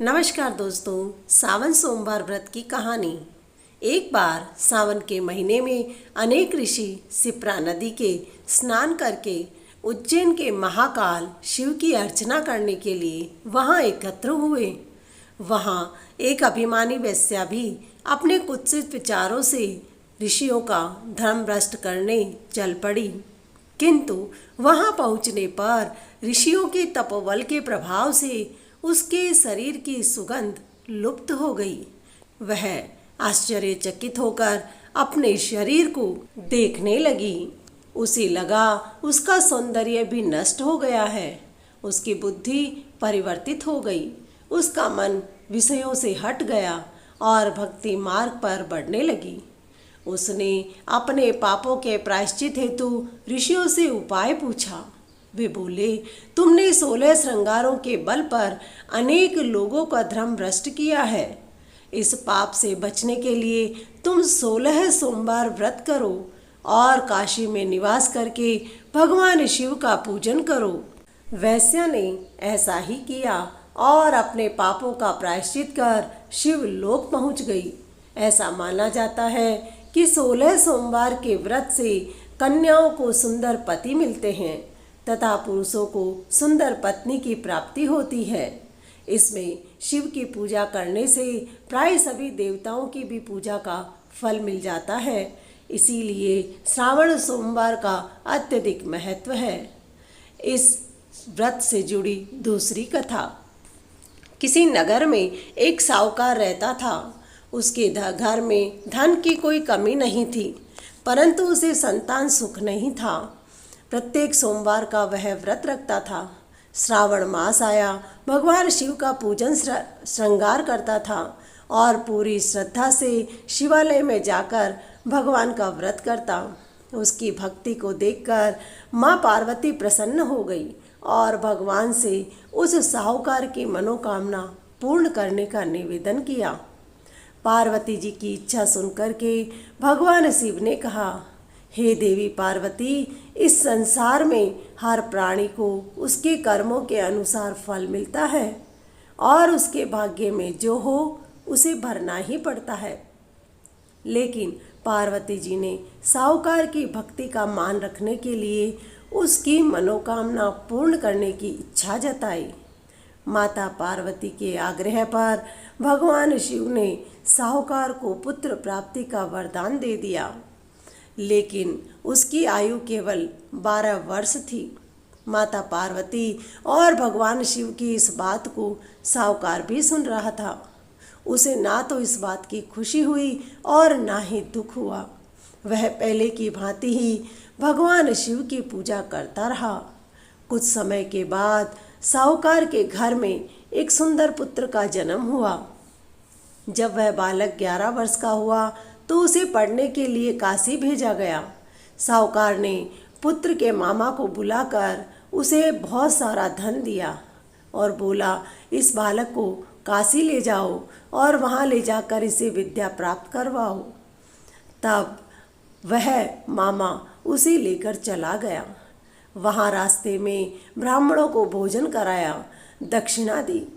नमस्कार दोस्तों, सावन सोमवार व्रत की कहानी। एक बार सावन के महीने में अनेक ऋषि शिप्रा नदी के स्नान करके उज्जैन के महाकाल शिव की अर्चना करने के लिए वहां एकत्र हुए। वहां एक अभिमानी वेश्या भी अपने कुत्सित विचारों से ऋषियों का धर्म भ्रष्ट करने चल पड़ी। किंतु वहां पहुंचने पर ऋषियों के तपोबल के प्रभाव से उसके शरीर की सुगंध लुप्त हो गई। वह आश्चर्यचकित होकर अपने शरीर को देखने लगी। उसे लगा उसका सौंदर्य भी नष्ट हो गया है। उसकी बुद्धि परिवर्तित हो गई। उसका मन विषयों से हट गया और भक्ति मार्ग पर बढ़ने लगी। उसने अपने पापों के प्रायश्चित हेतु ऋषियों से उपाय पूछा। वे बोले, तुमने 16 श्रृंगारों के बल पर अनेक लोगों का धर्म भ्रष्ट किया है। इस पाप से बचने के लिए तुम 16 सोमवार व्रत करो और काशी में निवास करके भगवान शिव का पूजन करो। वैश्या ने ऐसा ही किया और अपने पापों का प्रायश्चित कर शिव लोक पहुंच गई। ऐसा माना जाता है कि 16 सोमवार के व्रत से कन्याओं को सुंदर पति मिलते हैं तथा पुरुषों को सुंदर पत्नी की प्राप्ति होती है। इसमें शिव की पूजा करने से प्राय सभी देवताओं की भी पूजा का फल मिल जाता है। इसीलिए श्रावण सोमवार का अत्यधिक महत्व है। इस व्रत से जुड़ी दूसरी कथा। किसी नगर में एक साहूकार रहता था। उसके घर में धन की कोई कमी नहीं थी, परंतु उसे संतान सुख नहीं था। प्रत्येक सोमवार का वह व्रत रखता था। श्रावण मास आया, भगवान शिव का पूजन श्रृंगार करता था और पूरी श्रद्धा से शिवालय में जाकर भगवान का व्रत करता। उसकी भक्ति को देखकर माँ पार्वती प्रसन्न हो गई और भगवान से उस साहूकार की मनोकामना पूर्ण करने का निवेदन किया। पार्वती जी की इच्छा सुनकर के भगवान शिव ने कहा, हे देवी पार्वती, इस संसार में हर प्राणी को उसके कर्मों के अनुसार फल मिलता है और उसके भाग्य में जो हो उसे भरना ही पड़ता है। लेकिन पार्वती जी ने साहूकार की भक्ति का मान रखने के लिए उसकी मनोकामना पूर्ण करने की इच्छा जताई। माता पार्वती के आग्रह पर भगवान शिव ने साहूकार को पुत्र प्राप्ति का वरदान दे दिया। लेकिन उसकी आयु केवल 12 वर्ष थी। माता पार्वती और भगवान शिव की इस बात को साहूकार भी सुन रहा था। उसे ना तो इस बात की खुशी हुई और ना ही दुख हुआ। वह पहले की भांति ही भगवान शिव की पूजा करता रहा। कुछ समय के बाद साहूकार के घर में एक सुंदर पुत्र का जन्म हुआ। जब वह बालक 11 वर्ष का हुआ तो उसे पढ़ने के लिए काशी भेजा गया। साहूकार ने पुत्र के मामा को बुलाकर उसे बहुत सारा धन दिया और बोला, इस बालक को काशी ले जाओ और वहाँ ले जाकर इसे विद्या प्राप्त करवाओ। तब वह मामा उसे लेकर चला गया। वहाँ रास्ते में ब्राह्मणों को भोजन कराया, दक्षिणा दी।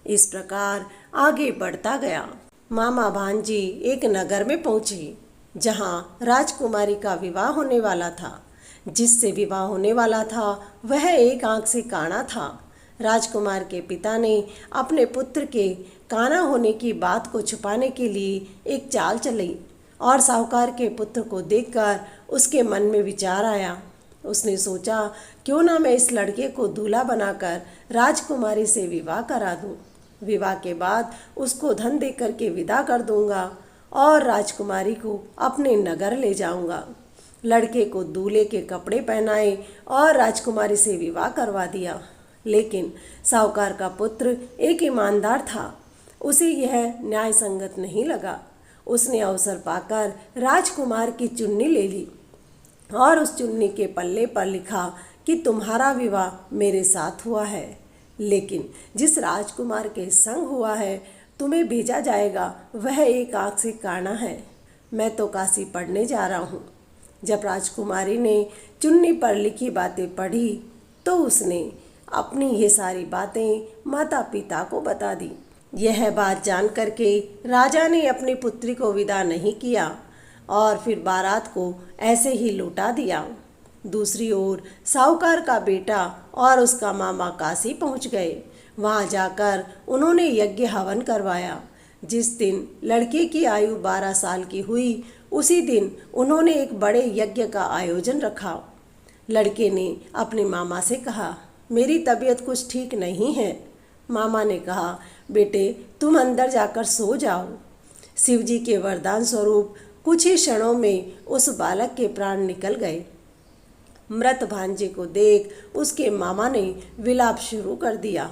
इस प्रकार आगे बढ़ता गया। मामा भांजी एक नगर में पहुंची जहां राजकुमारी का विवाह होने वाला था। जिससे विवाह होने वाला था वह एक आंख से काना था। राजकुमार के पिता ने अपने पुत्र के काना होने की बात को छुपाने के लिए एक चाल चली और साहूकार के पुत्र को देखकर उसके मन में विचार आया। उसने सोचा, क्यों ना मैं इस लड़के को दूल्हा बनाकर राजकुमारी से विवाह करा दूं। विवाह के बाद उसको धन दे करके विदा कर दूंगा और राजकुमारी को अपने नगर ले जाऊंगा। लड़के को दूल्हे के कपड़े पहनाए और राजकुमारी से विवाह करवा दिया। लेकिन साहूकार का पुत्र एक ईमानदार था। उसे यह न्याय संगत नहीं लगा। उसने अवसर पाकर राजकुमार की चुन्नी ले ली और उस चुन्नी के पल्ले पर लिखा कि तुम्हारा विवाह मेरे साथ हुआ है, लेकिन जिस राजकुमार के संग हुआ है तुम्हें भेजा जाएगा वह एक आंख से काना है। मैं तो काशी पढ़ने जा रहा हूँ। जब राजकुमारी ने चुन्नी पर लिखी बातें पढ़ी तो उसने अपनी ये सारी बातें माता पिता को बता दी। यह बात जान करके राजा ने अपनी पुत्री को विदा नहीं किया और फिर बारात को ऐसे ही लौटा दिया। दूसरी ओर साहूकार का बेटा और उसका मामा काशी पहुंच गए। वहां जाकर उन्होंने यज्ञ हवन करवाया। जिस दिन लड़के की आयु 12 साल की हुई उसी दिन उन्होंने एक बड़े यज्ञ का आयोजन रखा। लड़के ने अपने मामा से कहा, मेरी तबीयत कुछ ठीक नहीं है। मामा ने कहा, बेटे तुम अंदर जाकर सो जाओ। शिवजी के वरदान स्वरूप कुछ ही क्षणों में उस बालक के प्राण निकल गए। मृत भांजे को देख उसके मामा ने विलाप शुरू कर दिया।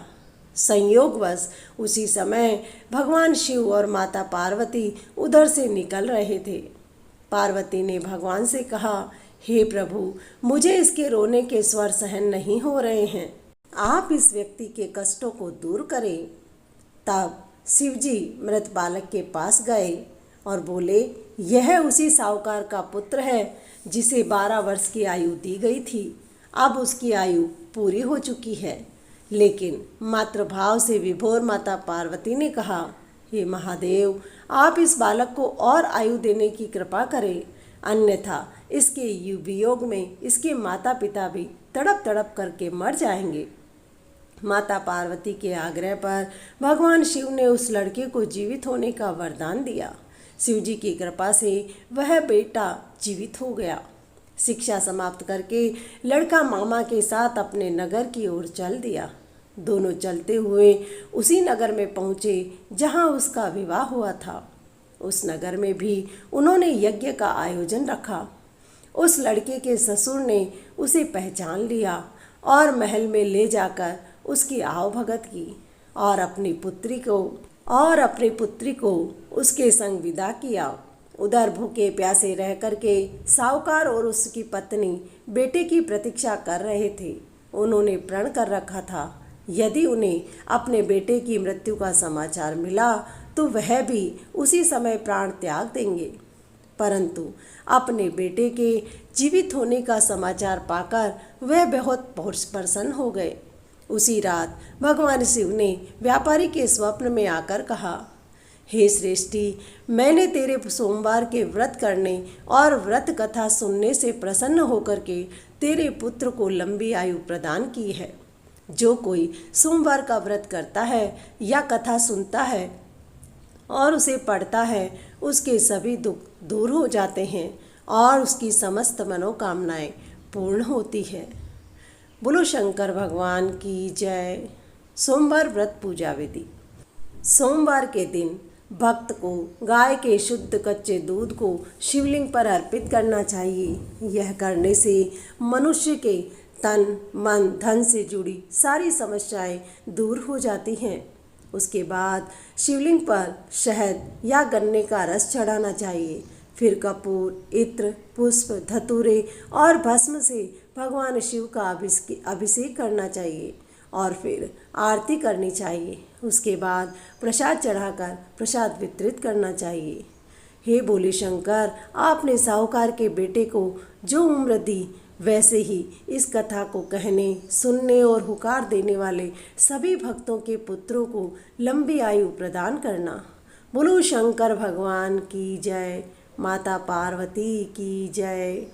संयोगवश उसी समय भगवान शिव और माता पार्वती उधर से निकल रहे थे। पार्वती ने भगवान से कहा, हे प्रभु, मुझे इसके रोने के स्वर सहन नहीं हो रहे हैं, आप इस व्यक्ति के कष्टों को दूर करें। तब शिवजी मृत बालक के पास गए और बोले, यह उसी साहूकार का पुत्र है जिसे 12 वर्ष की आयु दी गई थी। अब उसकी आयु पूरी हो चुकी है। लेकिन मातृभाव से विभोर माता पार्वती ने कहा, हे महादेव, आप इस बालक को और आयु देने की कृपा करें, अन्यथा इसके वियोग में इसके माता पिता भी तड़प तड़प करके मर जाएंगे। माता पार्वती के आग्रह पर भगवान शिव ने उस लड़के को जीवित होने का वरदान दिया। शिव जी की कृपा से वह बेटा जीवित हो गया। शिक्षा समाप्त करके लड़का मामा के साथ अपने नगर की ओर चल दिया। दोनों चलते हुए उसी नगर में पहुँचे जहाँ उसका विवाह हुआ था। उस नगर में भी उन्होंने यज्ञ का आयोजन रखा। उस लड़के के ससुर ने उसे पहचान लिया और महल में ले जाकर उसकी आवभगत की और अपनी पुत्री को उसके संग विदा किया। उधर भूखे प्यासे रह करके साहूकार और उसकी पत्नी बेटे की प्रतीक्षा कर रहे थे। उन्होंने प्रण कर रखा था, यदि उन्हें अपने बेटे की मृत्यु का समाचार मिला तो वह भी उसी समय प्राण त्याग देंगे। परंतु अपने बेटे के जीवित होने का समाचार पाकर वह बहुत प्रसन्न हो गए। उसी रात भगवान शिव ने व्यापारी के स्वप्न में आकर कहा, हे श्रेष्ठी, मैंने तेरे सोमवार के व्रत करने और व्रत कथा सुनने से प्रसन्न होकर के तेरे पुत्र को लंबी आयु प्रदान की है। जो कोई सोमवार का व्रत करता है या कथा सुनता है और उसे पढ़ता है, उसके सभी दुख दूर हो जाते हैं और उसकी समस्त मनोकामनाएं पूर्ण होती है। बोलो शंकर भगवान की जय। सोमवार व्रत पूजा विधि। सोमवार के दिन भक्त को गाय के शुद्ध कच्चे दूध को शिवलिंग पर अर्पित करना चाहिए। यह करने से मनुष्य के तन मन धन से जुड़ी सारी समस्याएं दूर हो जाती हैं। उसके बाद शिवलिंग पर शहद या गन्ने का रस चढ़ाना चाहिए। फिर कपूर, इत्र, पुष्प, धतूरे और भस्म से भगवान शिव का अभिषेक करना चाहिए और फिर आरती करनी चाहिए। उसके बाद प्रसाद चढ़ाकर प्रसाद वितरित करना चाहिए। हे बोले शंकर, आपने साहूकार के बेटे को जो उम्र दी, वैसे ही इस कथा को कहने, सुनने और हुकार देने वाले सभी भक्तों के पुत्रों को लंबी आयु प्रदान करना। बोलो शंकर भगवान की जय। माता पार्वती की जय।